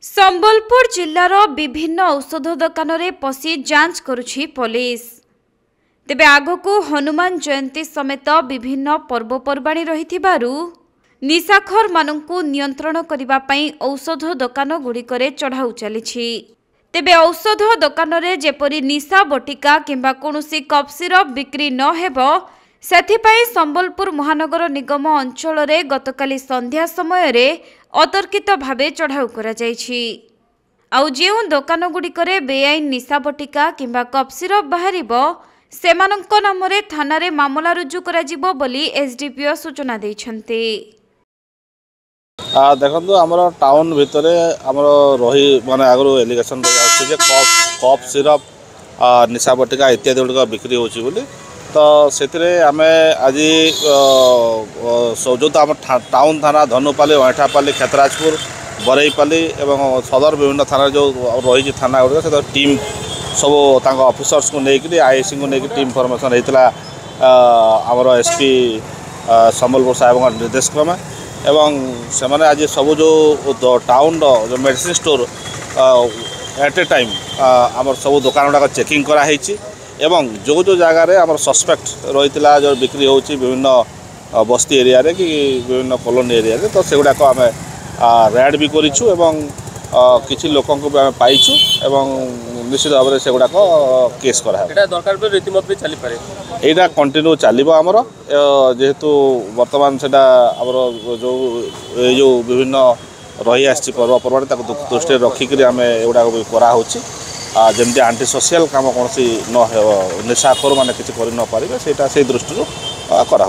संबलपुर जिल्लार विभिन्न औषध दोकान रे पसी जांच करुछि पुलिस। तेबे आगको हनुमान जयंती समेत विभिन्न पर्वपर्वाणी रहिथिबारु निशाखोर मानंकु नियंत्रण करिबा पई औषध दोकान गुड़िकरे चढ़ाऊ चलिछि। तेबे औषध दोकान रे जेपरि निशा बटिका किंबा कोनोसी कफ सिरप बिक्री न हेबो सेथिपाई संबलपुर महानगर निगम अंचल रे गतकाली संध्या समय रे अतर्कित भावे चढ़ाऊ करा जायछि। आउ जेउ दोकान गुड़िकरे बेआईन निशा बटिका किंबा कफ सिरप बाहरिबो सेमानंक नामरे थाना रे मामला रुजु करा जिवो बोली एसडीपीओ सूचना दैछन्ते। देखो आमर टाउन भितर आमर रही माने आगु एलिगेशन जे कफ सिरप निशा बटिका इत्यादि गुड़िक बिक्री होची बोली तो से आम आज जो आम टाउन थाना धनुपाली अठापाली खेतराजपुर बरईपाली एवं सदर विभिन्न थाना जो रही थाना गुड़िक से टीम सब ऑफिसर्स को लेकिन आईएससी को लेकिन टीम फॉर्मेशन होता आमर एसपी संबलपुर साहेब निर्देश क्रमे एवं से माने आज सब जो टाउन जो medicine store at a time आमर सब दुकान गुड़ाक चेकिंग कराई एवं जो जगार आम सस्पेक्ट रही जो बिक्री होची विभिन्न बस्ती एरिया रे कि विभिन्न कॉलोनी एरिया रे तो से गुड़ाक आम रेड भी करिछु एवं किछि लोकन को आम पाइछु एवं निश्चित भाव में से गुड़ाक केस करा दरकार रीतिमत भी चली पारे एटा कंटिन्यू चलिबो आमर जेहेतु वर्तमान सेटा आमर जो विभिन्न रही आछि पर्वपर्वाणी ताको दृष्टि रखिक आम एगुड़ाक भी करा होछि जमती आंटी सोशल कम कौन न निशाखोर मैंने किसी कर न पारे से दृष्टि करा।